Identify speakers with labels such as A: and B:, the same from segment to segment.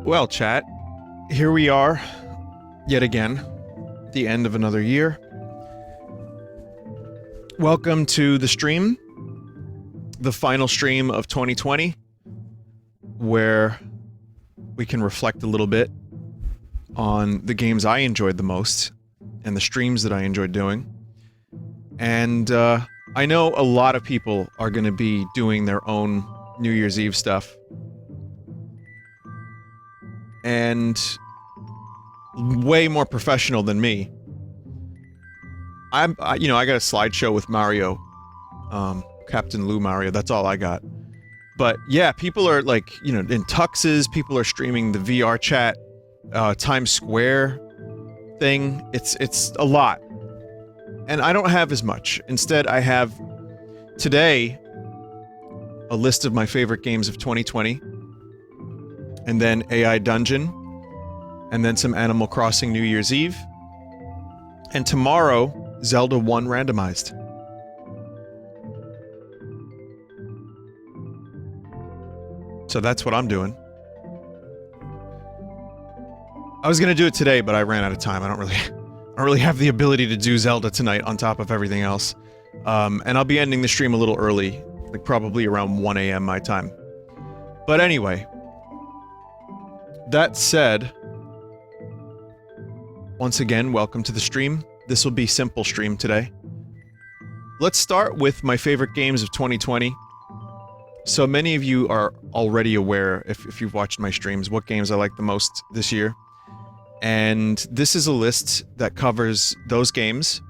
A: Well, chat, here we are, yet again, the end of another year. Welcome to the stream, the final stream of 2020, where we can reflect a little bit on the games I enjoyed the most, and the streams that I enjoyed doing. And, I know a lot of people are going to be doing their own New Year's Eve stuff. And way more professional than me. I got a slideshow with Mario. Captain Lou Mario, that's all I got. But yeah, people are like, in tuxes, people are streaming the VR chat, Times Square thing. It's a lot. And I don't have as much. Instead, I have, today, a list of my favorite games of 2020. And then AI Dungeon. And then some Animal Crossing New Year's Eve. And tomorrow, Zelda 1 randomized. So that's what I'm doing. I was gonna do it today, but I ran out of time. I don't really have the ability to do Zelda tonight on top of everything else. And I'll be ending the stream a little early, like probably around 1 AM my time. But anyway, that said, once again, welcome to the stream. This will be simple stream today. Let's start with my favorite games of 2020. So many of you are already aware, if you've watched my streams, what games I like the most this year. And this is a list that covers those games,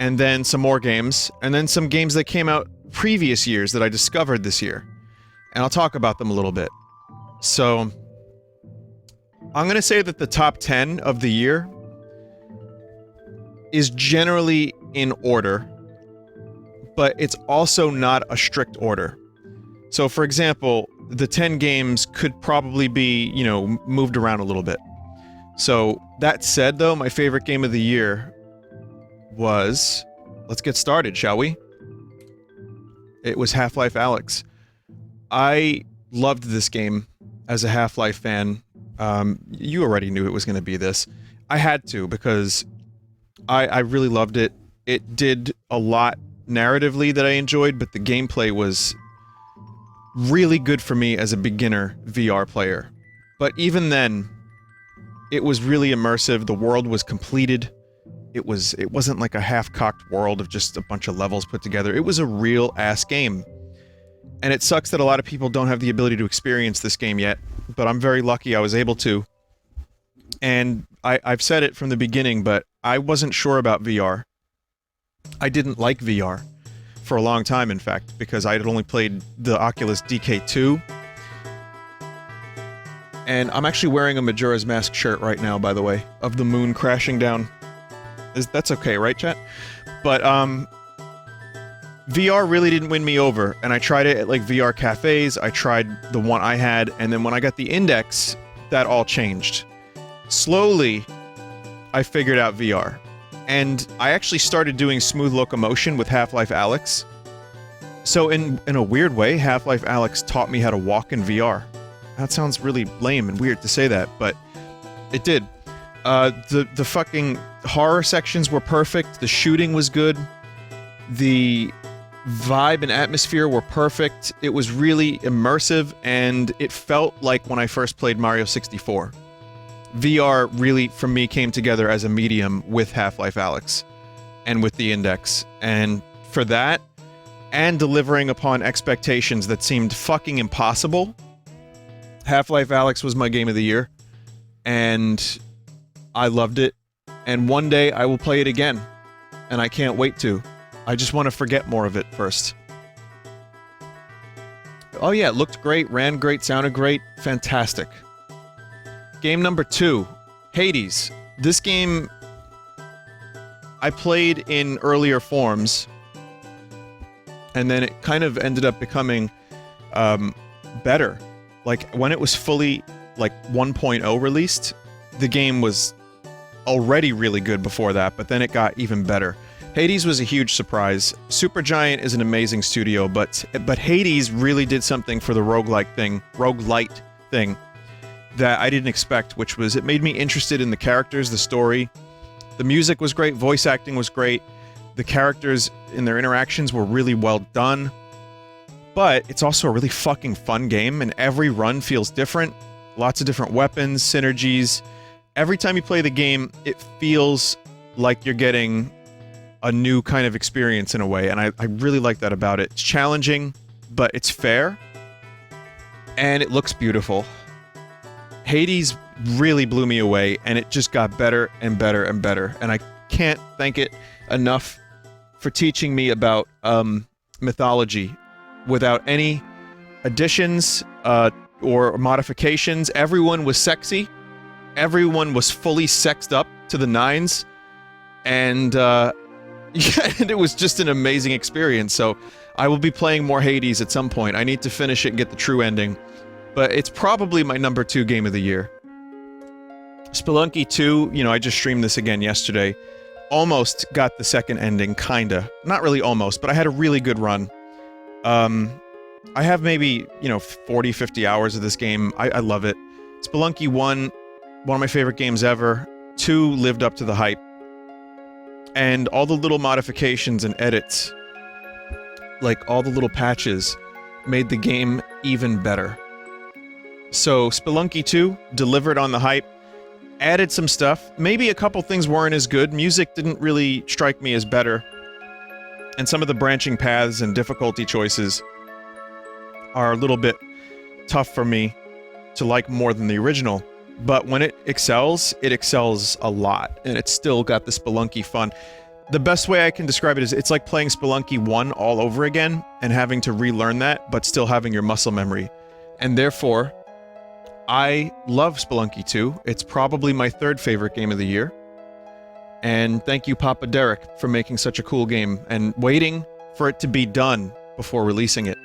A: and then some more games, and then some games that came out previous years that I discovered this year. And I'll talk about them a little bit. So, I'm gonna say that the top 10 of the year is generally in order, but it's also not a strict order. So, for example, the 10 games could probably be, moved around a little bit. So, that said though, my favorite game of the year was... Let's get started, shall we? It was Half-Life Alyx. I loved this game as a Half-Life fan. You already knew it was going to be this. I had to, because I really loved it. It did a lot narratively that I enjoyed, but the gameplay was really good for me as a beginner VR player. But even then, it was really immersive. The world was completed. It wasn't like a half-cocked world of just a bunch of levels put together. It was a real-ass game. And it sucks that a lot of people don't have the ability to experience this game yet, but I'm very lucky I was able to. And I've said it from the beginning, but I wasn't sure about VR. I didn't like VR. For a long time, in fact, because I had only played the Oculus DK2. And I'm actually wearing a Majora's Mask shirt right now, by the way, of the moon crashing down. That's okay, right, chat? But, VR really didn't win me over, and I tried it at, like, VR cafes, I tried the one I had, and then when I got the Index, that all changed. Slowly, I figured out VR. And I actually started doing smooth locomotion with Half-Life Alyx. So in a weird way, Half-Life Alyx taught me how to walk in VR. That sounds really lame and weird to say that, but it did. The fucking horror sections were perfect, the shooting was good, the vibe and atmosphere were perfect, it was really immersive, and it felt like when I first played Mario 64. VR really, for me, came together as a medium with Half-Life Alyx, and with the Index, and for that, and delivering upon expectations that seemed fucking impossible, Half-Life Alyx was my game of the year, and I loved it, and one day I will play it again, and I can't wait to. I just want to forget more of it first. Oh yeah, it looked great, ran great, sounded great, fantastic. Game number 2, Hades. This game I played in earlier forms, and then it kind of ended up becoming better. Like, when it was fully, 1.0 released, the game was already really good before that, but then it got even better. Hades was a huge surprise. Supergiant is an amazing studio, but Hades really did something for the roguelite thing, that I didn't expect, which was it made me interested in the characters, the story. The music was great, voice acting was great, the characters in their interactions were really well done, but it's also a really fucking fun game, and every run feels different. Lots of different weapons, synergies. Every time you play the game, it feels like you're getting a new kind of experience in a way, and I really like that about it. It's challenging, but it's fair, and it looks beautiful. Hades really blew me away, and it just got better and better and better, and I can't thank it enough for teaching me about mythology without any additions or modifications. Everyone was sexy. Everyone was fully sexed up to the nines, and yeah, and it was just an amazing experience. So I will be playing more Hades at some point. I need to finish it and get the true ending, but it's probably my number 2 game of the year. Spelunky 2, you know, I just streamed this again yesterday. Almost got the second ending, kinda. Not really almost, but I had a really good run. I have maybe, you know, 40, 50 hours of this game. I love it. Spelunky 1, one of my favorite games ever. 2 lived up to the hype. And all the little modifications and edits, like all the little patches, made the game even better. So Spelunky 2 delivered on the hype, added some stuff. Maybe a couple things weren't as good. Music didn't really strike me as better. And some of the branching paths and difficulty choices are a little bit tough for me to like more than the original. But when it excels a lot, and it's still got the Spelunky fun. The best way I can describe it is it's like playing Spelunky 1 all over again, and having to relearn that, but still having your muscle memory. And therefore, I love Spelunky 2. It's probably my 3rd favorite game of the year. And thank you, Papa Derek, for making such a cool game, and waiting for it to be done before releasing it.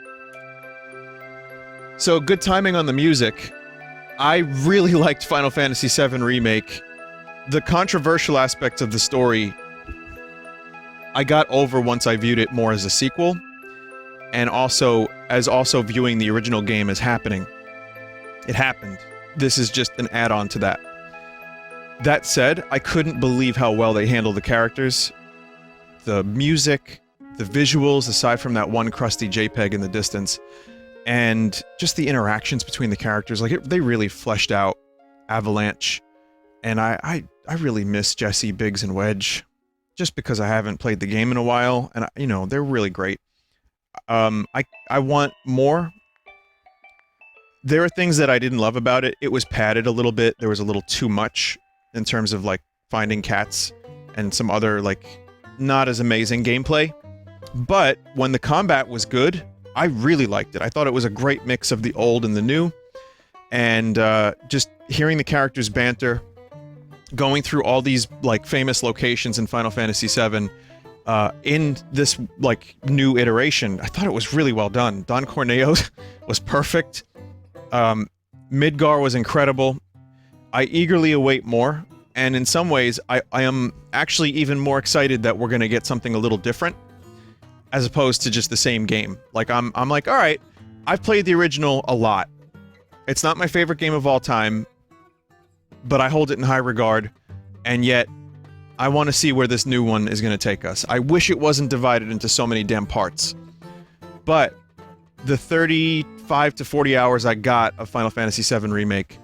A: So, good timing on the music. I really liked Final Fantasy VII Remake. The controversial aspects of the story I got over once I viewed it more as a sequel, and also viewing the original game as happening. It happened. This is just an add-on to that. That said, I couldn't believe how well they handled the characters, the music, the visuals, aside from that one crusty JPEG in the distance, and just the interactions between the characters. Like, they really fleshed out Avalanche, and I really miss Jesse, Biggs, and Wedge, just because I haven't played the game in a while, and, you know, they're really great. I want more. There are things that I didn't love about it. It was padded a little bit. There was a little too much in terms of, like, finding cats and some other, like, not as amazing gameplay. But when the combat was good, I really liked it. I thought it was a great mix of the old and the new. And just hearing the characters banter, going through all these, like, famous locations in Final Fantasy VII, in this, like, new iteration, I thought it was really well done. Don Corneo was perfect. Midgar was incredible. I eagerly await more, and in some ways, I am actually even more excited that we're gonna get something a little different, as opposed to just the same game. Like, I'm like, alright, I've played the original a lot. It's not my favorite game of all time, but I hold it in high regard, and yet, I want to see where this new one is gonna take us. I wish it wasn't divided into so many damn parts. But the 35 to 40 hours I got of Final Fantasy VII Remake,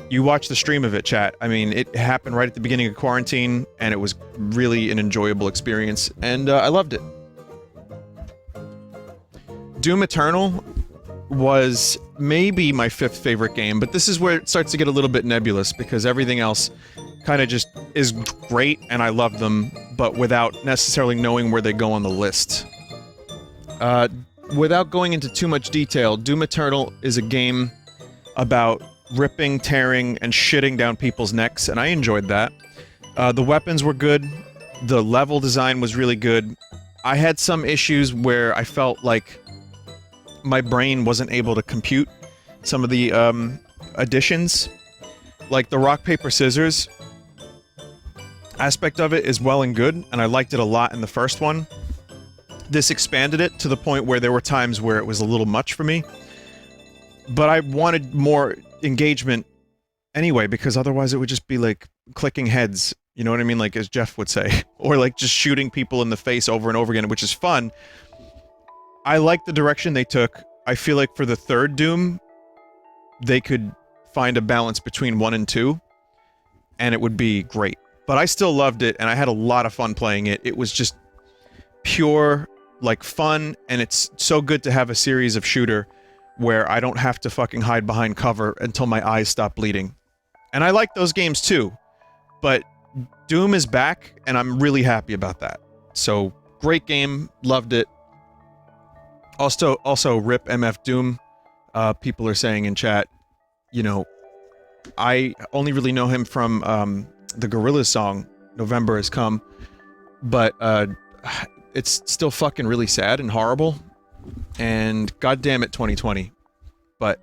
A: you watch the stream of it, chat. I mean, it happened right at the beginning of quarantine, and it was really an enjoyable experience, and I loved it. Doom Eternal was maybe my 5th favorite game, but this is where it starts to get a little bit nebulous, because everything else kind of just is great, and I love them, but without necessarily knowing where they go on the list. Without going into too much detail, Doom Eternal is a game about ripping, tearing, and shitting down people's necks, and I enjoyed that. The weapons were good, the level design was really good. I had some issues where I felt like my brain wasn't able to compute some of the additions. Like, the rock, paper, scissors aspect of it is well and good, and I liked it a lot in the first one. This expanded it to the point where there were times where it was a little much for me. But I wanted more engagement anyway, because otherwise it would just be like clicking heads, you know what I mean? Like, as Jeff would say. Or like just shooting people in the face over and over again, which is fun. I like the direction they took. I feel like for the third Doom, they could find a balance between 1 and 2, and it would be great. But I still loved it, and I had a lot of fun playing it. It was just pure, like, fun, and it's so good to have a series of shooter where I don't have to fucking hide behind cover until my eyes stop bleeding. And I like those games too, but Doom is back, and I'm really happy about that. So, great game, loved it. Also, rip MF Doom. People are saying in chat, you know, I only really know him from the Gorillaz song, November Has Come, but it's still fucking really sad and horrible, and goddamn it 2020. But,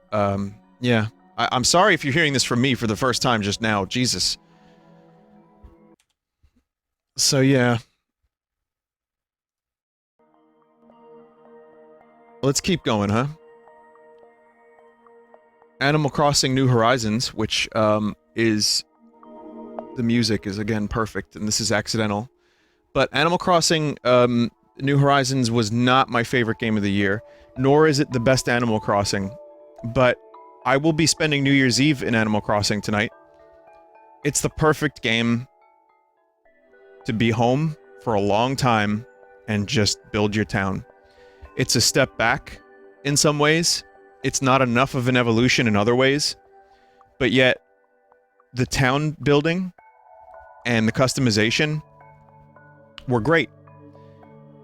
A: yeah. I'm sorry if you're hearing this from me for the first time just now, Jesus. So, yeah. Let's keep going, huh? Animal Crossing New Horizons, which, is... The music is, again, perfect, and this is accidental. But Animal Crossing, New Horizons was not my favorite game of the year, nor is it the best Animal Crossing. But I will be spending New Year's Eve in Animal Crossing tonight. It's the perfect game to be home for a long time and just build your town. It's a step back in some ways. It's not enough of an evolution in other ways. But yet, the town building and the customization were great.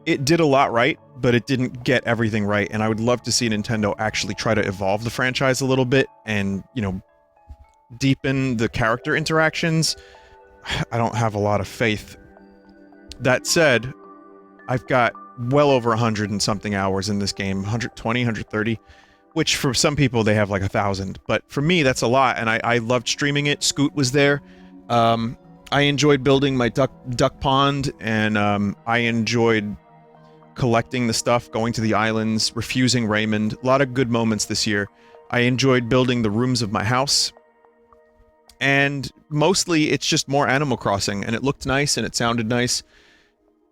A: It did a lot right, but it didn't get everything right, and I would love to see Nintendo actually try to evolve the franchise a little bit and, you know, deepen the character interactions. I don't have a lot of faith. That said, I've got well over 100 and something hours in this game, 120, 130, which for some people they have like 1,000, but for me that's a lot, and I loved streaming it. Scoot was there. I enjoyed building my duck pond, and I enjoyed collecting the stuff, going to the islands, refusing Raymond. A lot of good moments this year. I enjoyed building the rooms of my house. And mostly it's just more Animal Crossing, and it looked nice and it sounded nice.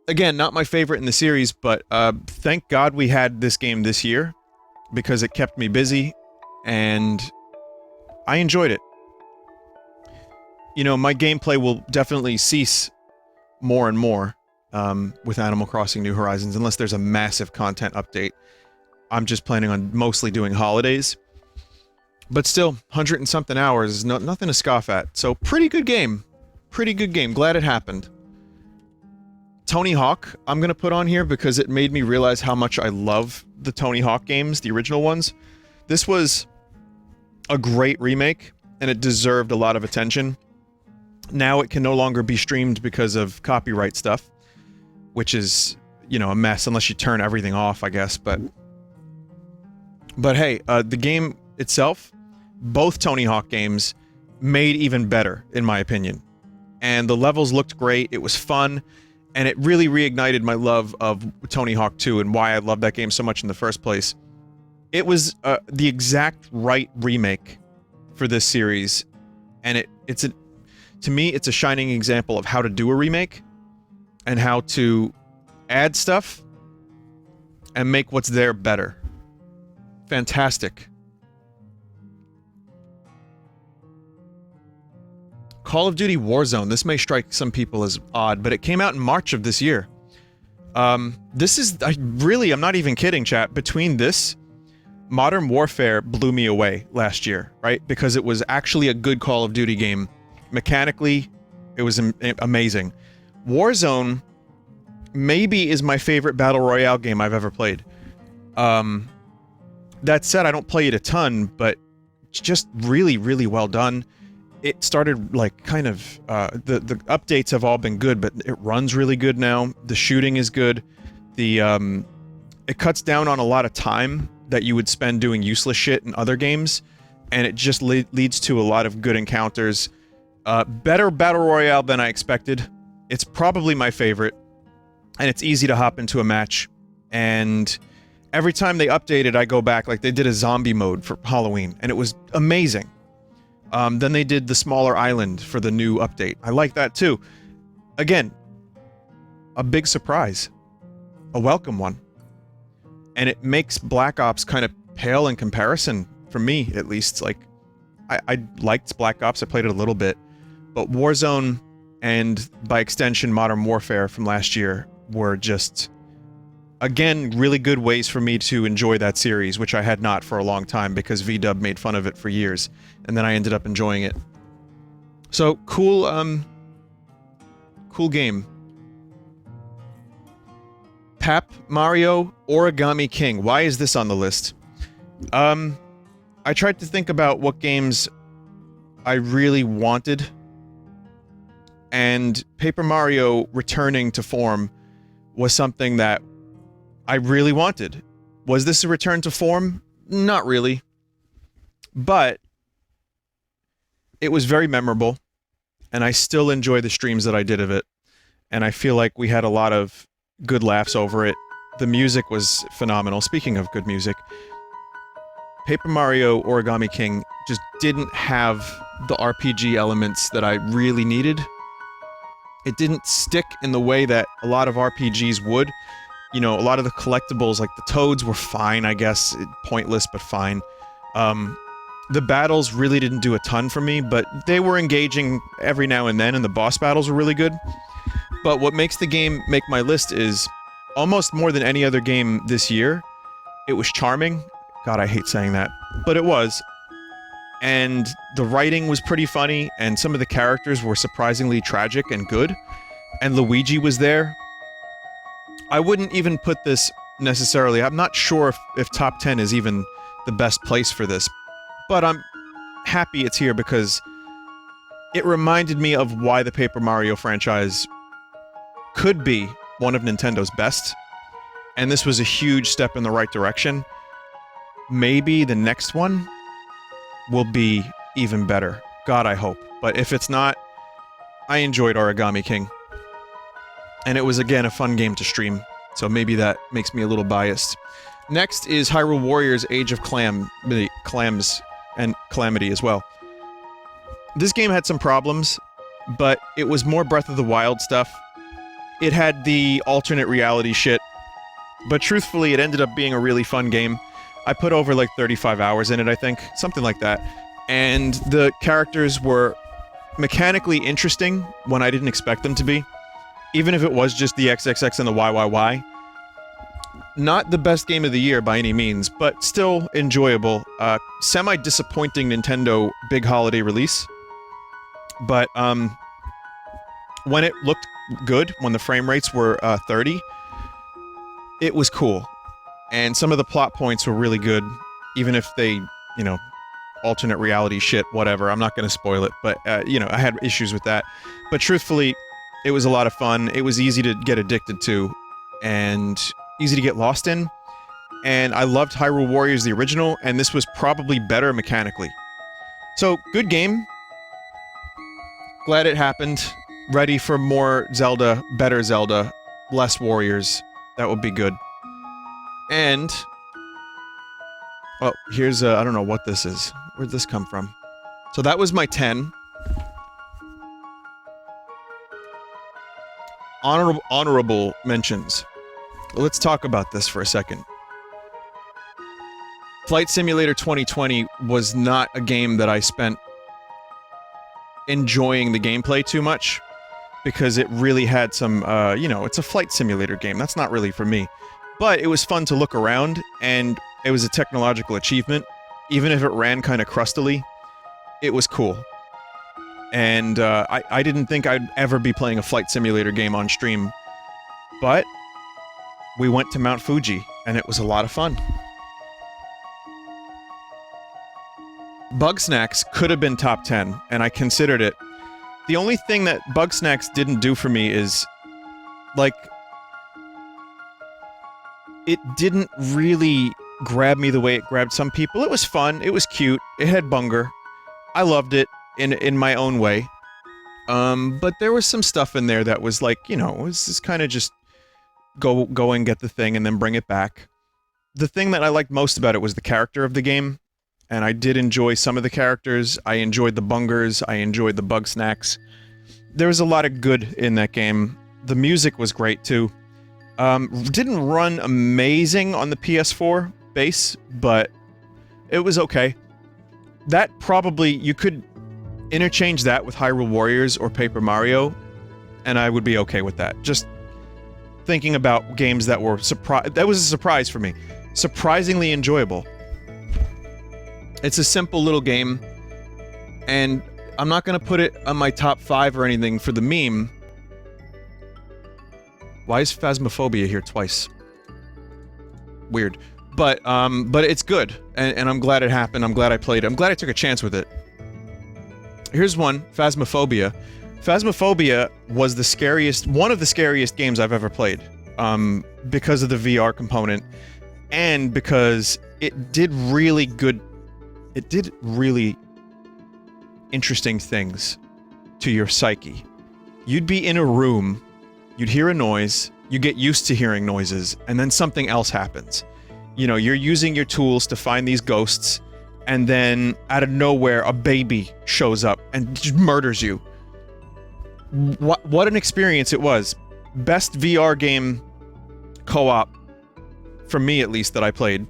A: Again, not my favorite in the series, but thank God we had this game this year, because it kept me busy, and I enjoyed it. You know, my gameplay will definitely cease more and more with Animal Crossing New Horizons, unless there's a massive content update. I'm just planning on mostly doing holidays. But still, 100 and something hours is nothing to scoff at. So, pretty good game. Pretty good game. Glad it happened. Tony Hawk, I'm gonna put on here because it made me realize how much I love the Tony Hawk games, the original ones. This was a great remake, and it deserved a lot of attention. Now it can no longer be streamed because of copyright stuff, which is, you know, a mess unless you turn everything off, I guess, but hey, the game itself, both Tony Hawk games, made even better, in my opinion. And the levels looked great, it was fun, and it really reignited my love of Tony Hawk 2 and why I loved that game so much in the first place. It was the exact right remake for this series, and to me, it's a shining example of how to do a remake, and how to add stuff, and make what's there better. Fantastic. Call of Duty Warzone. This may strike some people as odd, but it came out in March of this year. This is... I'm not even kidding, chat. Between this, Modern Warfare blew me away last year, right? Because it was actually a good Call of Duty game. Mechanically, it was amazing. Warzone maybe is my favorite Battle Royale game I've ever played. That said, I don't play it a ton, but it's just really, really well done. It started, like, kind of, the updates have all been good, but it runs really good now. The shooting is good. It cuts down on a lot of time that you would spend doing useless shit in other games, and it just leads to a lot of good encounters. Better Battle Royale than I expected. It's probably my favorite, and it's easy to hop into a match, and every time they update it, I go back, like they did a zombie mode for Halloween, and it was amazing. Then they did the smaller island for the new update. I like that too. Again, a big surprise. A welcome one. And it makes Black Ops kind of pale in comparison, for me at least. Like, I liked Black Ops, I played it a little bit, but Warzone and, by extension, Modern Warfare from last year were just, again, really good ways for me to enjoy that series, which I had not for a long time because VW made fun of it for years, and then I ended up enjoying it. So, cool, cool game. Pap Mario Origami King. Why is this on the list? I tried to think about what games I really wanted, and Paper Mario returning to form was something that I really wanted. Was this a return to form? Not really. But it was very memorable, and I still enjoy the streams that I did of it, and I feel like we had a lot of good laughs over it. The music was phenomenal. Speaking of good music, Paper Mario Origami King just didn't have the RPG elements that I really needed. It didn't stick in the way that a lot of RPGs would. You know, a lot of the collectibles, like the toads, were fine, I guess. Pointless, but fine. The battles really didn't do a ton for me, but they were engaging every now and then, and the boss battles were really good. But what makes the game make my list is, almost more than any other game this year, it was charming. God, I hate saying that. But it was. And the writing was pretty funny, and some of the characters were surprisingly tragic and good. And Luigi was there. I wouldn't even put this necessarily... I'm not sure if top 10 is even the best place for this. But I'm happy it's here because it reminded me of why the Paper Mario franchise could be one of Nintendo's best. And this was a huge step in the right direction. Maybe the next one will be even better. God, I hope. But if it's not, I enjoyed Origami King. And it was, again, a fun game to stream. So maybe that makes me a little biased. Next is Hyrule Warriors Age of Clams and Calamity as well. This game had some problems, but it was more Breath of the Wild stuff. It had the alternate reality shit. But truthfully, it ended up being a really fun game. I put over like 35 hours in it, I think. Something like that. And the characters were mechanically interesting when I didn't expect them to be. Even if it was just the XXX and the YYY. Not the best game of the year by any means, but still enjoyable. Semi-disappointing Nintendo big holiday release. But, when it looked good, when the frame rates were 30, it was cool. And some of the plot points were really good, even if they, you know, alternate reality shit, whatever. I'm not gonna spoil it, but, you know, I had issues with that. But truthfully, it was a lot of fun. It was easy to get addicted to, and easy to get lost in. And I loved Hyrule Warriors, the original, and this was probably better mechanically. So, good game. Glad it happened. Ready for more Zelda, better Zelda, less Warriors. That would be good. And... oh, here's a... I don't know what this is. Where'd this come from? So that was my 10. Honorable mentions. Let's talk about this for a second. Flight Simulator 2020 was not a game that I spent enjoying the gameplay too much, because it really had some, you know, it's a flight simulator game. That's not really for me. But it was fun to look around, and it was a technological achievement. Even if it ran kind of crustily, it was cool. And I didn't think I'd ever be playing a flight simulator game on stream. But we went to Mount Fuji, and it was a lot of fun. Bugsnax could have been top 10, and I considered it. The only thing that Bugsnax didn't do for me is, like, it didn't really grab me the way it grabbed some people. It was fun, it was cute, it had bunger. I loved it in my own way. But there was some stuff in there that was like, you know, it was just kind of just go and get the thing and then bring it back. The thing that I liked most about it was the character of the game, and I did enjoy some of the characters. I enjoyed the bungers. I enjoyed the bug snacks. There was a lot of good in that game. The music was great, too. Didn't run amazing on the PS4 base, but it was okay. That probably... You could interchange that with Hyrule Warriors or Paper Mario, and I would be okay with that. Just thinking about games that were that was a surprise for me. Surprisingly enjoyable. It's a simple little game, and I'm not gonna put it on my top 5 or anything for the meme. Why is Phasmophobia here twice? Weird. But it's good, and I'm glad it happened. I'm glad I played it. I'm glad I took a chance with it. Here's one, Phasmophobia. Phasmophobia was the scariest, one of the scariest games I've ever played, because of the VR component, and because it did really interesting things to your psyche. You'd be in a room, you'd hear a noise, you get used to hearing noises, and then something else happens. You know, you're using your tools to find these ghosts, and then, out of nowhere, a baby shows up and just murders you. What an experience it was. Best VR game co-op, for me at least, that I played.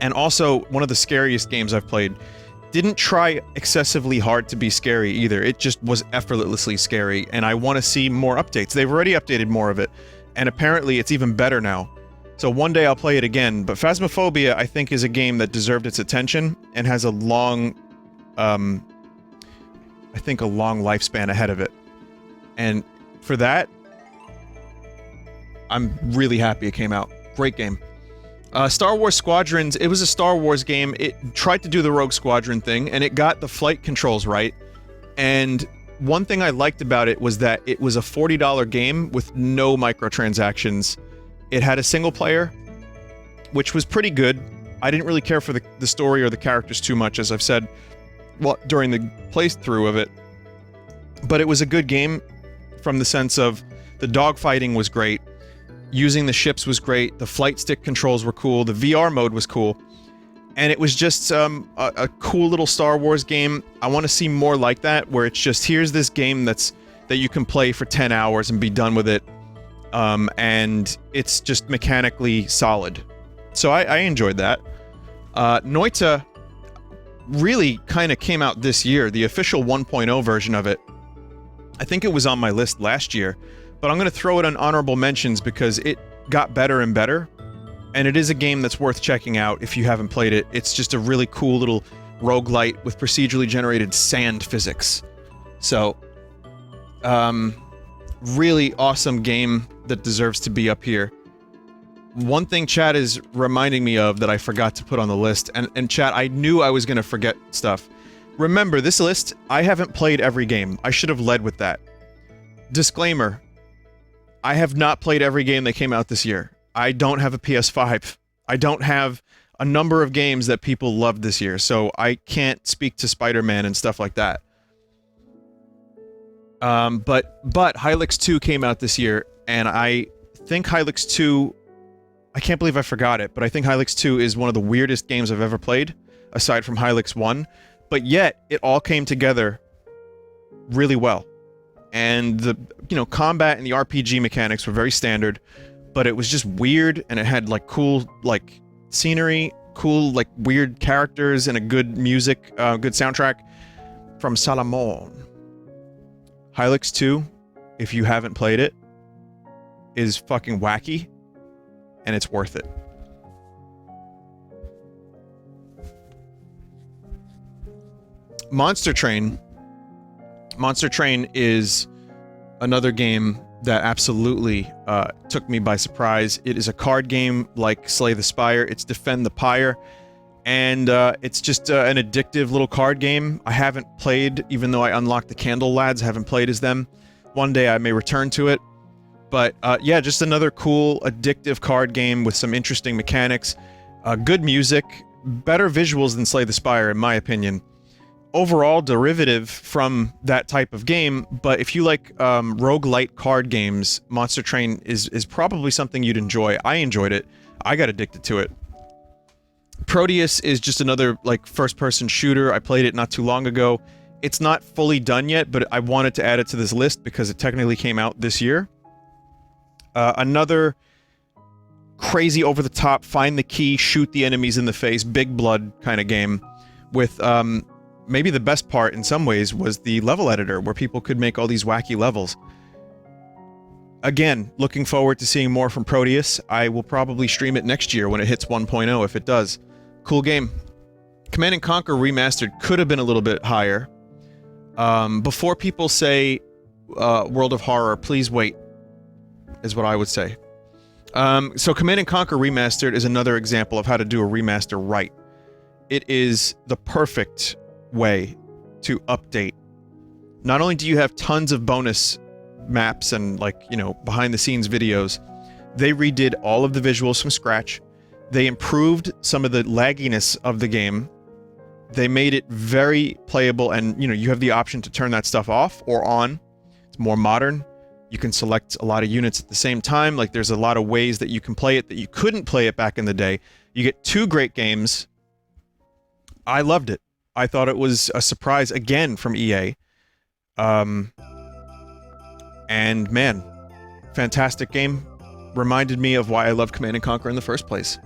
A: And also, one of the scariest games I've played. Didn't try excessively hard to be scary either. It just was effortlessly scary, and I want to see more updates. They've already updated more of it, and apparently it's even better now. So one day I'll play it again, but Phasmophobia, I think, is a game that deserved its attention and has a long, I think a long lifespan ahead of it. And for that, I'm really happy it came out. Great game. Star Wars Squadrons, it was a Star Wars game. It tried to do the Rogue Squadron thing, and it got the flight controls right. And one thing I liked about it was that it was a $40 game with no microtransactions. It had a single player, which was pretty good. I didn't really care for the story or the characters too much, as I've said during the playthrough of it. But it was a good game from the sense of the dogfighting was great, using the ships was great, the flight stick controls were cool, the VR mode was cool, and it was just a cool little Star Wars game. I want to see more like that, where it's just, here's this game that you can play for 10 hours and be done with it. And it's just mechanically solid. So I enjoyed that. Noita really kind of came out this year, the official 1.0 version of it. I think it was on my list last year, but I'm going to throw it on honorable mentions because it got better and better, and it is a game that's worth checking out if you haven't played it. It's just a really cool little roguelite with procedurally generated sand physics. So, really awesome game that deserves to be up here. One thing chat is reminding me of that I forgot to put on the list, and chat, I knew I was gonna forget stuff. Remember, this list, I haven't played every game. I should have led with that. Disclaimer, I have not played every game that came out this year. I don't have a PS5. I don't have a number of games that people loved this year, so I can't speak to Spider-Man and stuff like that. But Hylix 2 came out this year, and I think Hylix 2... I can't believe I forgot it, but I think Hylix 2 is one of the weirdest games I've ever played, aside from Hylix 1, but yet, it all came together really well. And the, combat and the RPG mechanics were very standard, but it was just weird, and it had, cool, scenery, cool, weird characters, and a good music, good soundtrack from Salomon. Hylix 2, if you haven't played it, is fucking wacky, and it's worth it. Monster Train. Monster Train is another game that absolutely took me by surprise. It is a card game like Slay the Spire. It's Defend the Pyre. And it's just an addictive little card game. I haven't played, even though I unlocked the Candle Lads, haven't played as them. One day I may return to it. But yeah, just another cool, addictive card game with some interesting mechanics. Good music. Better visuals than Slay the Spire, in my opinion. Overall, derivative from that type of game, but if you like roguelite card games, Monster Train is probably something you'd enjoy. I enjoyed it. I got addicted to it. Proteus is just another, like, first-person shooter. I played it not too long ago. It's not fully done yet, but I wanted to add it to this list because it technically came out this year. Another crazy over-the-top, find the key, shoot the enemies in the face, big blood kind of game with, maybe the best part in some ways was the level editor, where people could make all these wacky levels. Again, looking forward to seeing more from Proteus. I will probably stream it next year when it hits 1.0, if it does. Cool game. Command & Conquer Remastered could have been a little bit higher. Before people say, World of Horror, please wait, is what I would say. So Command & Conquer Remastered is another example of how to do a remaster right. It is the perfect way to update. Not only do you have tons of bonus maps and, like, you know, behind-the-scenes videos, they redid all of the visuals from scratch. They improved some of the lagginess of the game. They made it very playable, and, you know, you have the option to turn that stuff off or on. It's more modern. You can select a lot of units at the same time. Like, there's a lot of ways that you can play it that you couldn't play it back in the day. You get 2 great games. I loved it. I thought it was a surprise, again, from EA. And, man, fantastic game. Reminded me of why I loved Command & Conquer in the first place.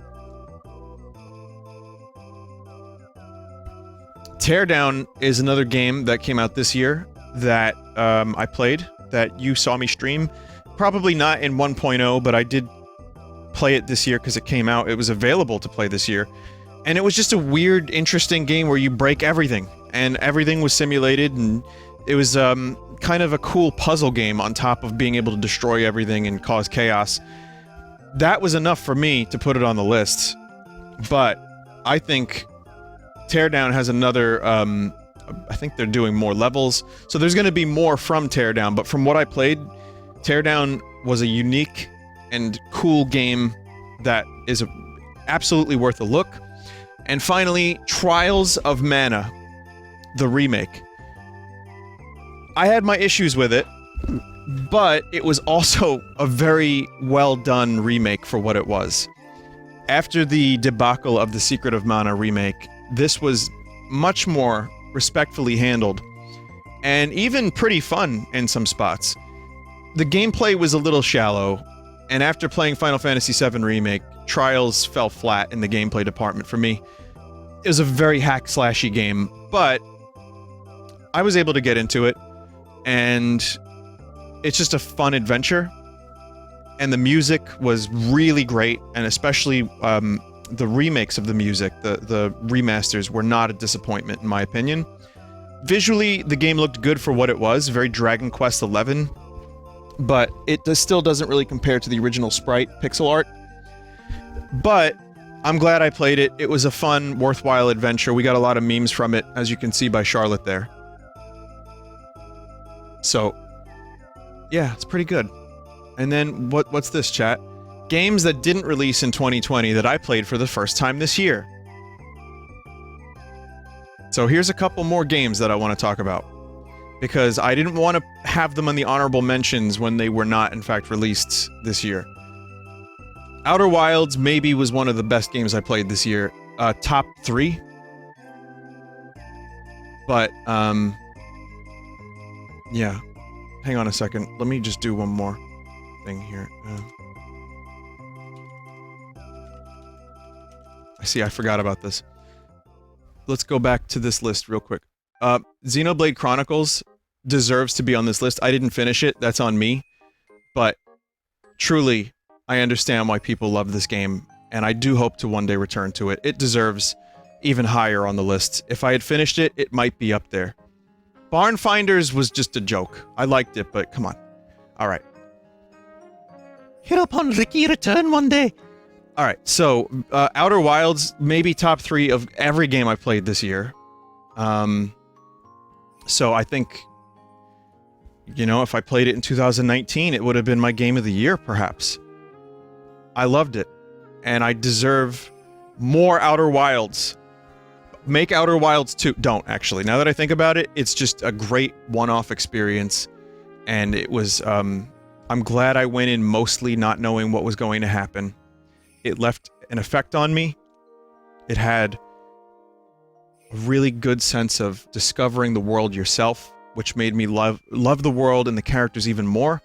A: Teardown is another game that came out this year that I played, that you saw me stream. Probably not in 1.0, but I did play it this year because it came out. It was available to play this year. And it was just a weird, interesting game where you break everything. And everything was simulated, and it was kind of a cool puzzle game on top of being able to destroy everything and cause chaos. That was enough for me to put it on the list. But I think Teardown has another, I think they're doing more levels. So there's going to be more from Teardown, but from what I played, Teardown was a unique and cool game that is absolutely worth a look. And finally, Trials of Mana, the remake. I had my issues with it, but it was also a very well-done remake for what it was. After the debacle of the Secret of Mana remake, this was much more respectfully handled, and even pretty fun in some spots. The gameplay was a little shallow, and after playing Final Fantasy VII Remake, Trials fell flat in the gameplay department for me. It was a very hack-slashy game, but I was able to get into it, and it's just a fun adventure, and the music was really great, and especially the remakes of the music, the remasters, were not a disappointment in my opinion. Visually, the game looked good for what it was, very Dragon Quest XI, but it still doesn't really compare to the original sprite pixel art. But I'm glad I played it. It was a fun, worthwhile adventure. We got a lot of memes from it, as you can see by Charlotte there. So, yeah, it's pretty good. And then, what's this, chat? Games that didn't release in 2020 that I played for the first time this year. So here's a couple more games that I want to talk about. Because I didn't want to have them on the honorable mentions when they were not, in fact, released this year. Outer Wilds maybe was one of the best games I played this year. Top 3. But, yeah. Hang on a second. Let me just do one more thing here. I see, I forgot about this. Let's go back to this list real quick. Xenoblade Chronicles deserves to be on this list. I didn't finish it, that's on me. But, truly, I understand why people love this game, and I do hope to one day return to it. It deserves even higher on the list. If I had finished it, it might be up there. Barn Finders was just a joke. I liked it, but come on. Alright.
B: Hit upon Ricky return one day.
A: Alright, so, Outer Wilds, maybe top 3 of every game I've played this year. So I think, you know, if I played it in 2019, it would have been my game of the year, perhaps. I loved it. And I deserve more Outer Wilds. Make Outer Wilds 2. Don't, actually. Now that I think about it, it's just a great one-off experience. And it was, I'm glad I went in mostly not knowing what was going to happen. It left an effect on me. It had a really good sense of discovering the world yourself, which made me love the world and the characters even more.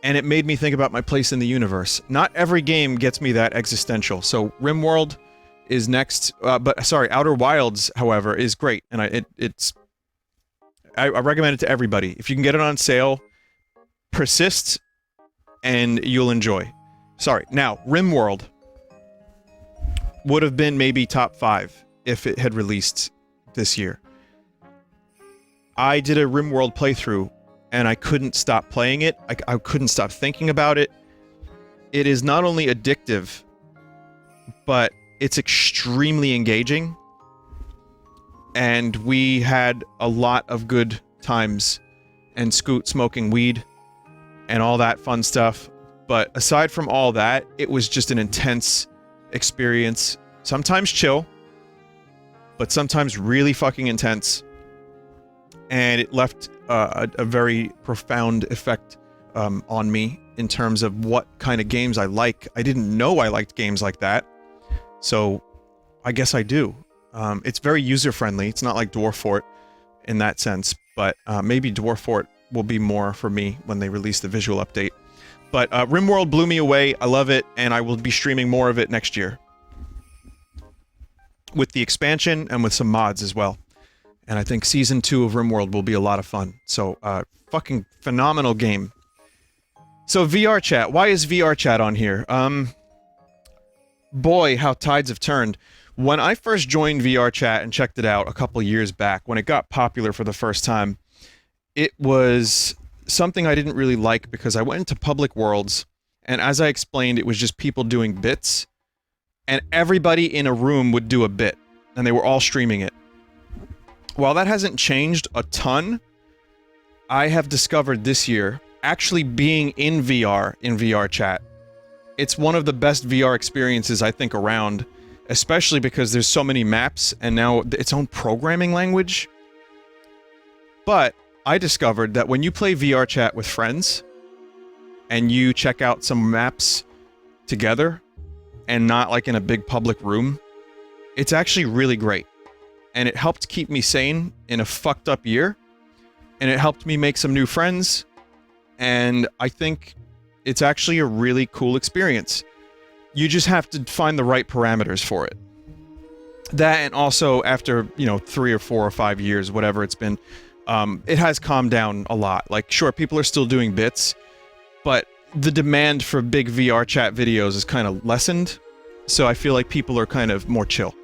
A: And it made me think about my place in the universe. Not every game gets me that existential. So RimWorld is next, Outer Wilds, however, is great, and I recommend it to everybody. If you can get it on sale, persist, and you'll enjoy. Sorry. Now, RimWorld would have been maybe top 5 if it had released this year. I did a RimWorld playthrough, and I couldn't stop playing it. I couldn't stop thinking about it. It is not only addictive, but it's extremely engaging. And we had a lot of good times and smoking weed and all that fun stuff. But aside from all that, it was just an intense experience. Sometimes chill, but sometimes really fucking intense. And it left a very profound effect on me in terms of what kind of games I like. I didn't know I liked games like that, so I guess I do. It's very user-friendly. It's not like Dwarf Fort in that sense, but maybe Dwarf Fort will be more for me when they release the visual update. But RimWorld blew me away. I love it, and I will be streaming more of it next year. With the expansion and with some mods as well. And I think Season 2 of RimWorld will be a lot of fun. So, fucking phenomenal game. So, VR chat. Why is VR chat on here? Boy, how tides have turned. When I first joined VR chat and checked it out a couple years back, when it got popular for the first time, it was something I didn't really like because I went into public worlds, and as I explained, it was just people doing bits, and everybody in a room would do a bit, and they were all streaming it. While that hasn't changed a ton, I have discovered this year, actually being in VR chat, it's one of the best VR experiences I think around, especially because there's so many maps and now its own programming language. But I discovered that when you play VR chat with friends and you check out some maps together and not like in a big public room, it's actually really great. And it helped keep me sane in a fucked up year. And it helped me make some new friends. And I think it's actually a really cool experience. You just have to find the right parameters for it. That, and also after, 3 or 4 or 5 years, whatever it's been, it has calmed down a lot. Like, sure, people are still doing bits, but the demand for big VR chat videos is kind of lessened. So I feel like people are kind of more chill.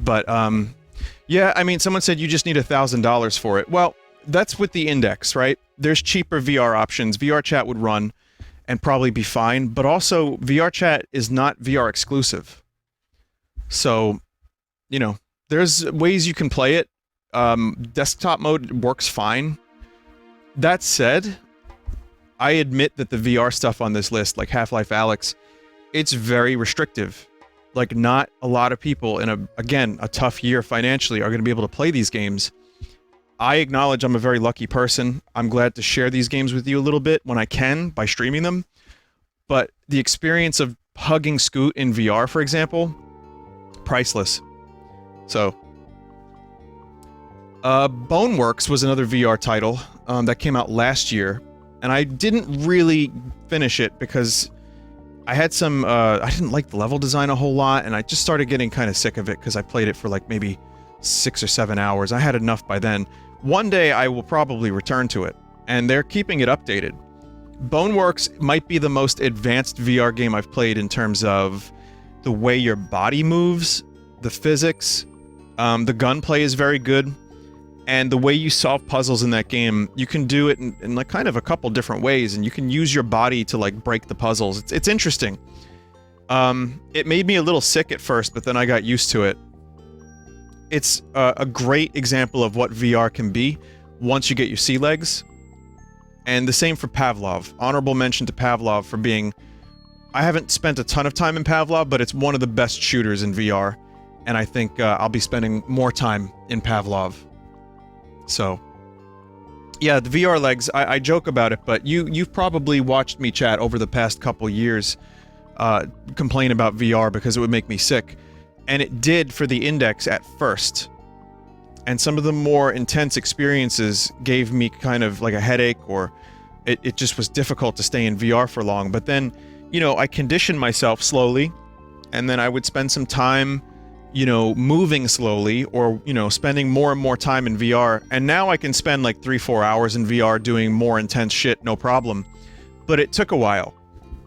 A: But, yeah, I mean, someone said you just need $1,000 for it. Well, that's with the index, right? There's cheaper VR options. VR chat would run and probably be fine, but also VR chat is not VR exclusive. So, there's ways you can play it. Desktop mode works fine. That said, I admit that the VR stuff on this list, like Half-Life Alyx, it's very restrictive. Like, not a lot of people in a tough year financially are going to be able to play these games. I acknowledge I'm a very lucky person. I'm glad to share these games with you a little bit when I can by streaming them. But the experience of hugging Scoot in VR, for example, priceless. So, Boneworks was another VR title that came out last year, and I didn't really finish it because I had some, I didn't like the level design a whole lot, and I just started getting kind of sick of it because I played it for like maybe 6 or 7 hours. I had enough by then. One day I will probably return to it, and they're keeping it updated. Boneworks might be the most advanced VR game I've played in terms of the way your body moves, the physics, the gunplay is very good, and the way you solve puzzles in that game, you can do it in like kind of a couple different ways, and you can use your body to like break the puzzles. It's interesting. It made me a little sick at first, but then I got used to it. It's a great example of what VR can be once you get your sea legs. And the same for Pavlov. Honorable mention to Pavlov for being... I haven't spent a ton of time in Pavlov, but it's one of the best shooters in VR. And I think I'll be spending more time in Pavlov. So... yeah, the VR legs, I joke about it, but you've probably watched me chat over the past couple years complain about VR because it would make me sick. And it did for the index at first. And some of the more intense experiences gave me kind of like a headache, or it just was difficult to stay in VR for long. But then, you know, I conditioned myself slowly, and then I would spend some time, you know, moving slowly, or, you know, spending more and more time in VR. And now I can spend like 3-4 hours in VR doing more intense shit, no problem. But it took a while.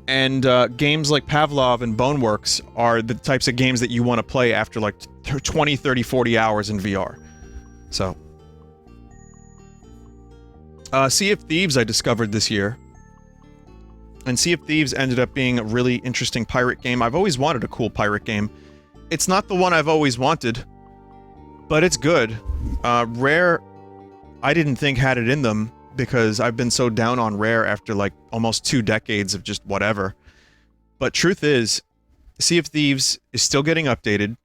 A: And games like Pavlov and Boneworks are the types of games that you want to play after like 20, 30, 40 hours in VR. So. Sea of Thieves I discovered this year. And Sea of Thieves ended up being a really interesting pirate game. I've always wanted a cool pirate game. It's not the one I've always wanted, but it's good. Rare, I didn't think had it in them, because I've been so down on Rare after like almost 2 decades of just whatever. But truth is, Sea of Thieves is still getting updated.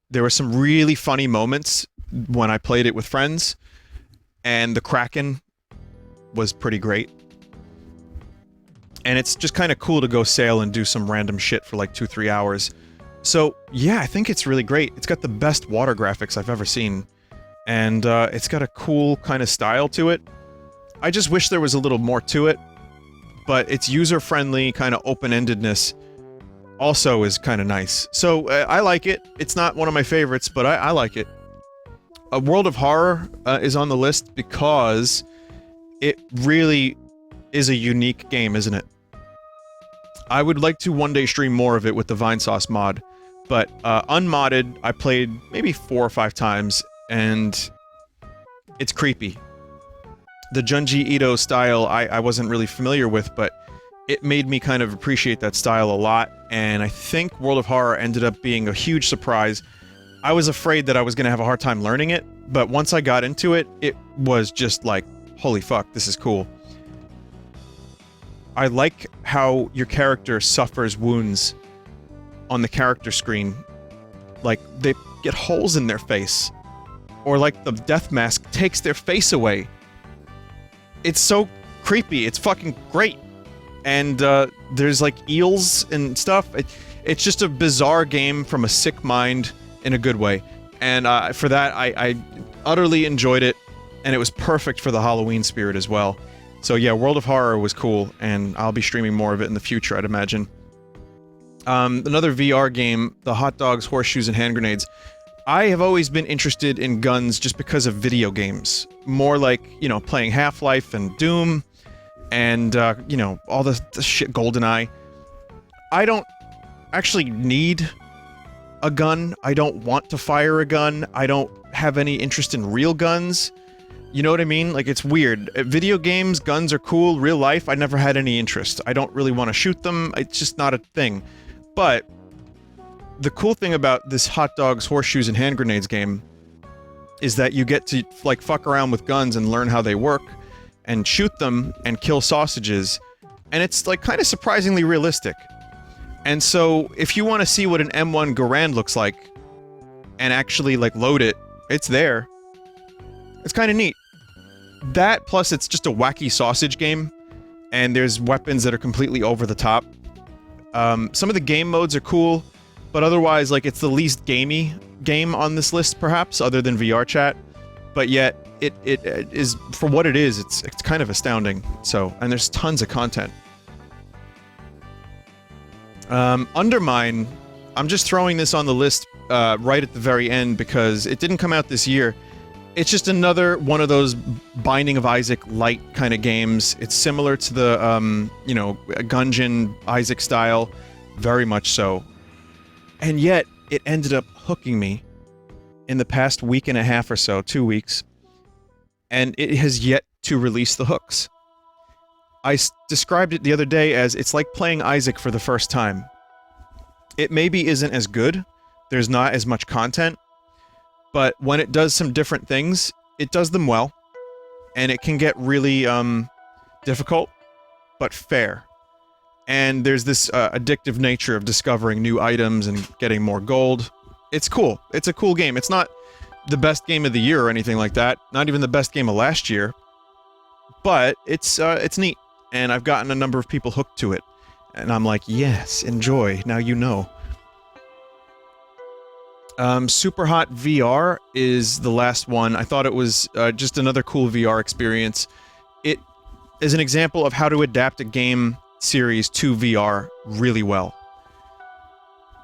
A: There were some really funny moments when I played it with friends, and the Kraken was pretty great. And it's just kind of cool to go sail and do some random shit for like 2-3 hours. So, yeah, I think it's really great. It's got the best water graphics I've ever seen. And it's got a cool kind of style to it. I just wish there was a little more to it. But its user-friendly kind of open-endedness also is kind of nice. So, I like it. It's not one of my favorites, but I like it. A World of Horror is on the list because it really is a unique game, isn't it? I would like to one day stream more of it with the Vinesauce mod, but unmodded, I played maybe 4 or 5 times, and it's creepy. The Junji Ito style I wasn't really familiar with, but it made me kind of appreciate that style a lot, and I think World of Horror ended up being a huge surprise. I was afraid that I was going to have a hard time learning it, but once I got into it, it was just like, holy fuck, this is cool. I like how your character suffers wounds on the character screen. Like, they get holes in their face. Or like the death mask takes their face away. It's so creepy, it's fucking great. And there's like eels and stuff. It's just a bizarre game from a sick mind in a good way. And for that, I utterly enjoyed it, and it was perfect for the Halloween spirit as well. So yeah, World of Horror was cool, and I'll be streaming more of it in the future, I'd imagine. Another VR game, the Hot Dogs, Horseshoes, and Hand Grenades. I have always been interested in guns just because of video games. More like, you know, playing Half-Life and Doom, and, you know, all the shit, GoldenEye. I don't actually need a gun. I don't want to fire a gun. I don't have any interest in real guns. You know what I mean? Like, it's weird. Video games, guns are cool. Real life, I never had any interest. I don't really want to shoot them. It's just not a thing. But the cool thing about this Hot Dogs, Horseshoes, and Hand Grenades game is that you get to, like, fuck around with guns and learn how they work, and shoot them, and kill sausages, and it's, like, kind of surprisingly realistic. And so, if you want to see what an M1 Garand looks like, and actually, like, load it, it's there. It's kind of neat. That, plus it's just a wacky sausage game, and there's weapons that are completely over the top. Some of the game modes are cool, but otherwise, like, it's the least gamey game on this list, perhaps, other than VR chat. But yet, it is, for what it is, it's kind of astounding. So, and there's tons of content. Undermine, I'm just throwing this on the list right at the very end because it didn't come out this year. It's just another one of those Binding of Isaac light kind of games. It's similar to the, you know, Gungeon Isaac style, very much so. And yet, it ended up hooking me in the past week and a half or so, 2 weeks, and it has yet to release the hooks. I described it the other day as it's like playing Isaac for the first time. It maybe isn't as good, there's not as much content, but when it does some different things, it does them well, and it can get really, difficult, but fair. And there's this, addictive nature of discovering new items and getting more gold. It's cool. It's a cool game. It's not the best game of the year or anything like that, not even the best game of last year, but it's neat, and I've gotten a number of people hooked to it. And I'm like, yes, enjoy, now you know. Super Hot VR is the last one. I thought it was just another cool VR experience. It is an example of how to adapt a game series to VR really well.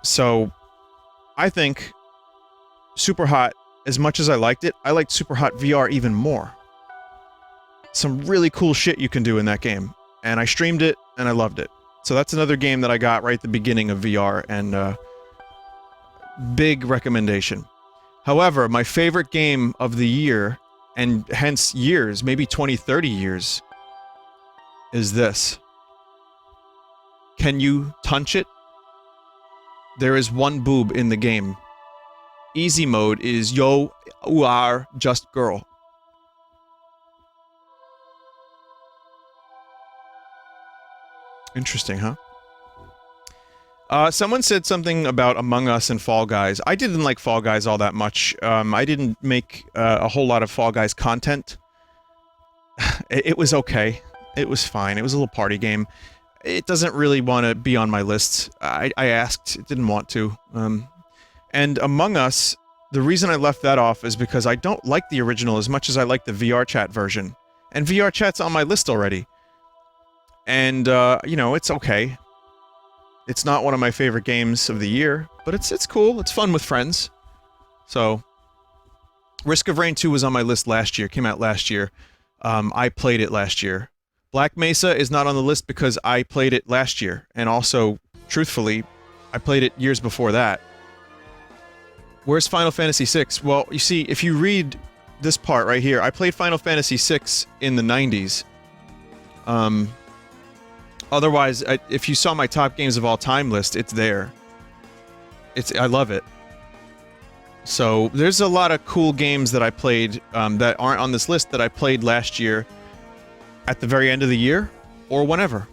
A: So, I think Super Hot, as much as I liked it, I liked Super Hot VR even more. Some really cool shit you can do in that game. And I streamed it, and I loved it. So that's another game that I got right at the beginning of VR, and big recommendation. However, my favorite game of the year, and hence years, maybe 20, 30 years, is this. Can you touch it? There is one boob in the game. Easy mode is yo, you are just girl. Interesting, huh? Someone said something about Among Us and Fall Guys. I didn't like Fall Guys all that much. I didn't make a whole lot of Fall Guys content. It was okay. It was fine. It was a little party game. It doesn't really want to be on my list. I asked. It didn't want to. And Among Us, the reason I left that off is because I don't like the original as much as I like the VR chat version. And VR chat's on my list already. And, you know, it's okay. It's not one of my favorite games of the year, but it's cool. It's fun with friends. So, Risk of Rain 2 was on my list last year. Came out last year. I played it last year. Black Mesa is not on the list because I played it last year. And also, truthfully, I played it years before that. Where's Final Fantasy VI? Well, you see, if you read this part right here, I played Final Fantasy VI in the 90s. Otherwise, if you saw my top games of all time list, it's there. I love it. So, there's a lot of cool games that I played that aren't on this list that I played last year at the very end of the year, or whenever.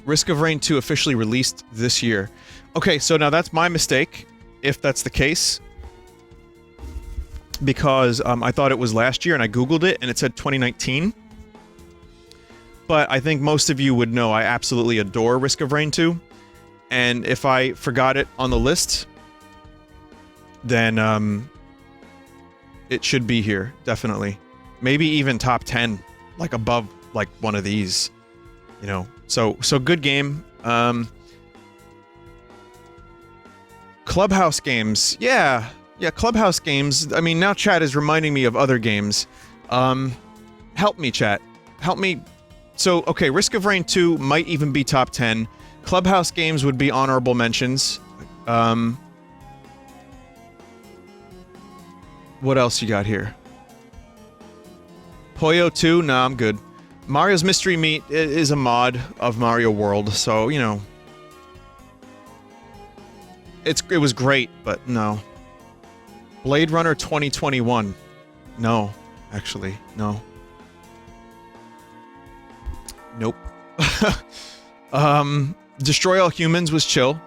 A: Risk of Rain 2 officially released this year. Okay, so now that's my mistake, if that's the case. Because I thought it was last year, and I googled it, and it said 2019. But I think most of you would know I absolutely adore Risk of Rain 2. And if I forgot it on the list, then it should be here, definitely. Maybe even top 10, like above like one of these, you know. So good game. Clubhouse games. Yeah, Clubhouse games. I mean, now chat is reminding me of other games. Help me, chat. Help me. So, okay, Risk of Rain 2 might even be top 10. Clubhouse games would be honorable mentions. What else you got here? Puyo 2? Nah, I'm good. Mario's Mystery Meat is a mod of Mario World, so, you know. It was great, but no. Blade Runner 2021. No, actually, no. Nope. Destroy All Humans was chill.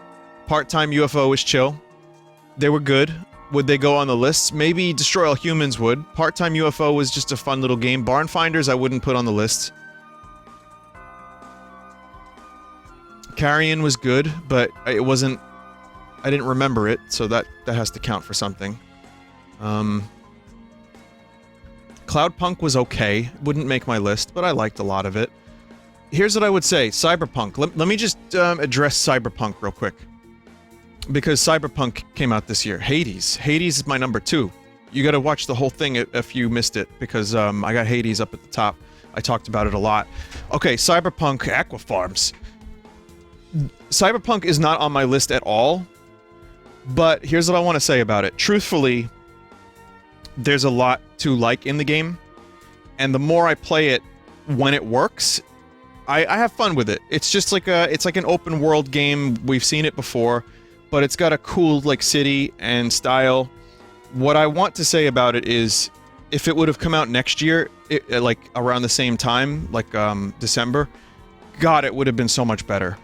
A: Part-Time UFO was chill. They were good. Would they go on the list? Maybe Destroy All Humans would. Part-Time UFO was just a fun little game. Barn Finders I wouldn't put on the list. Carrion was good, but it wasn't... I didn't remember it, so that has to count for something. Cloudpunk was okay. Wouldn't make my list, but I liked a lot of it. Here's what I would say. Cyberpunk. Let me just address Cyberpunk real quick. Because Cyberpunk came out this year. Hades. Hades is my number 2. You gotta watch the whole thing if you missed it, because I got Hades up at the top. I talked about it a lot. Okay, Cyberpunk Aquafarms. Cyberpunk is not on my list at all, but here's what I want to say about it. Truthfully, there's a lot to like in the game, and the more I play it when it works, I have fun with it. It's just like it's like an open world game. We've seen it before, but it's got a cool like city and style. What I want to say about it is, if it would have come out next year, like around the same time, like December, God, it would have been so much better.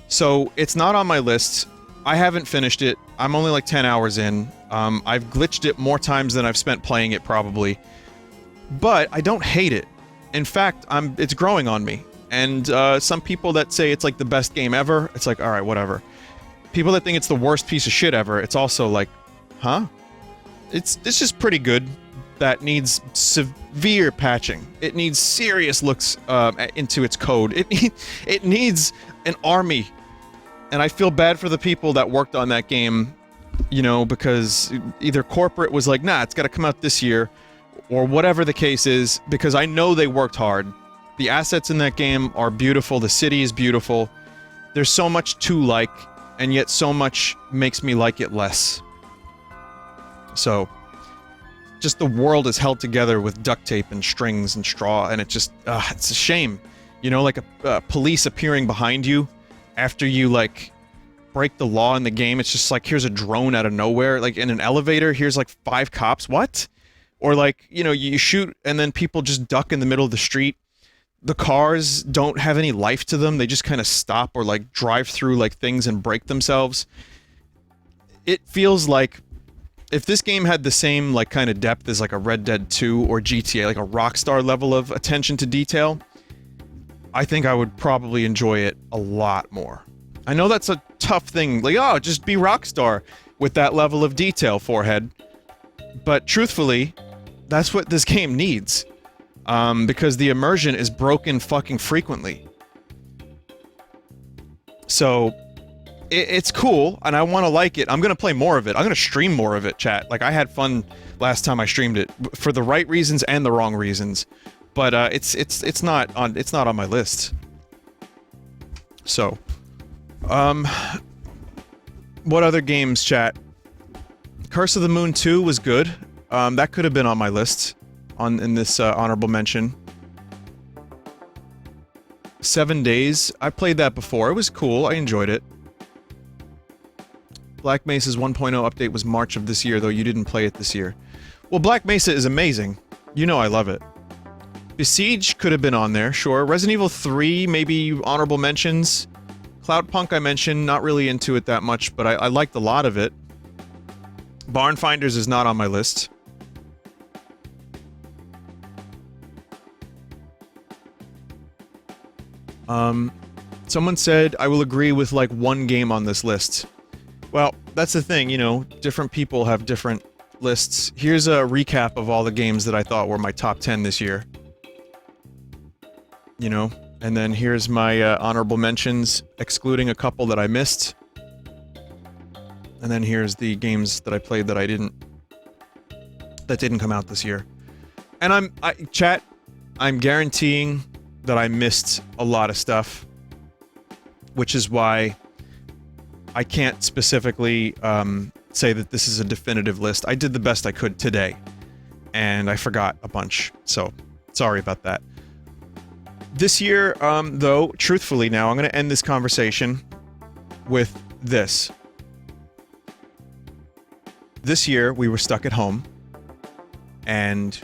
A: So it's not on my list. I haven't finished it. I'm only like 10 hours in. I've glitched it more times than I've spent playing it probably, but I don't hate it. In fact, it's growing on me. And some people that say it's like the best game ever, it's like, alright, whatever. people that think it's the worst piece of shit ever, it's also like, huh? It's just pretty good. That needs severe patching. It needs serious looks into its code. It needs an army. And I feel bad for the people that worked on that game, you know, because either corporate was like, nah, it's got to come out this year, or whatever the case is, because I know they worked hard. The assets in that game are beautiful, the city is beautiful. There's so much to like, and yet so much makes me like it less. So, just the world is held together with duct tape and strings and straw, and it just, it's a shame. You know, like police appearing behind you after you, like, break the law in the game. It's just like, here's a drone out of nowhere. Like, in an elevator, here's like 5 cops. What? Or like, you know, you shoot and then people just duck in the middle of the street. The cars don't have any life to them. They just kind of stop or like drive through like things and break themselves. It feels like if this game had the same like kind of depth as like a Red Dead 2 or GTA, like a Rockstar level of attention to detail, I think I would probably enjoy it a lot more. I know that's a tough thing, like, oh, just be Rockstar with that level of detail, forehead. But truthfully, that's what this game needs. Because the immersion is broken fucking frequently. So, it's cool, and I want to like it. I'm gonna play more of it. I'm gonna stream more of it, chat. Like, I had fun last time I streamed it, for the right reasons and the wrong reasons. But, it's not on my list. So, what other games, chat? Curse of the Moon 2 was good. That could have been on my list. In this honorable mention. 7 Days. I played that before. It was cool. I enjoyed it. Black Mesa's 1.0 update was March of this year, though you didn't play it this year. Well, Black Mesa is amazing. You know I love it. Besiege could have been on there, sure. Resident Evil 3, maybe honorable mentions. Cloudpunk I mentioned, not really into it that much, but I liked a lot of it. Barn Finders is not on my list. Someone said, I will agree with like one game on this list. Well, that's the thing, you know, different people have different lists. Here's a recap of all the games that I thought were my top 10 this year. You know, and then here's my honorable mentions, excluding a couple that I missed. And then here's the games that I played that didn't come out this year. And chat, I'm guaranteeing that I missed a lot of stuff, which is why I can't specifically say that this is a definitive list. I did the best I could today, and I forgot a bunch, so sorry about that. This year, though, truthfully now, I'm going to end this conversation with this. This year, we were stuck at home, and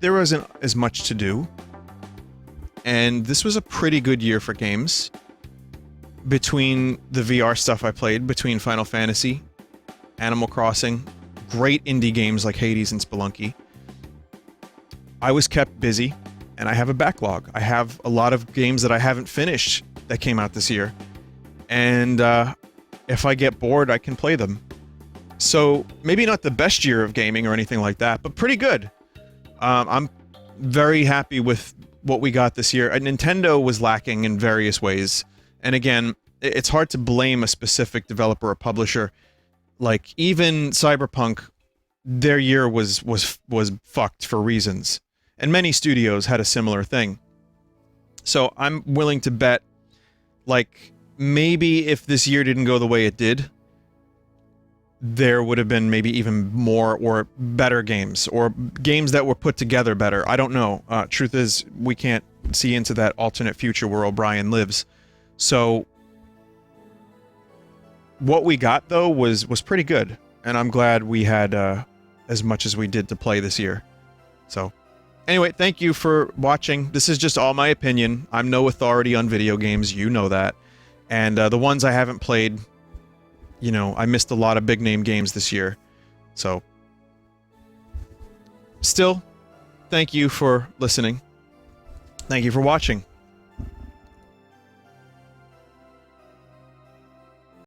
A: there wasn't as much to do. And this was a pretty good year for games. Between the VR stuff I played, between Final Fantasy, Animal Crossing, great indie games like Hades and Spelunky, I was kept busy, and I have a backlog. I have a lot of games that I haven't finished that came out this year. And if I get bored, I can play them. So, maybe not the best year of gaming or anything like that, but pretty good. I'm very happy with what we got this year. Nintendo was lacking in various ways. And again, it's hard to blame a specific developer or publisher. Like, even Cyberpunk, their year was fucked for reasons. And many studios had a similar thing. So I'm willing to bet, like, maybe if this year didn't go the way it did, there would have been maybe even more or better games, or games that were put together better. I don't know. Truth is, we can't see into that alternate future where O'Brien lives. So, what we got, though, was pretty good. And I'm glad we had as much as we did to play this year. So, anyway, thank you for watching. This is just all my opinion. I'm no authority on video games, you know that. And the ones I haven't played, you know, I missed a lot of big-name games this year. So, still, thank you for listening. Thank you for watching.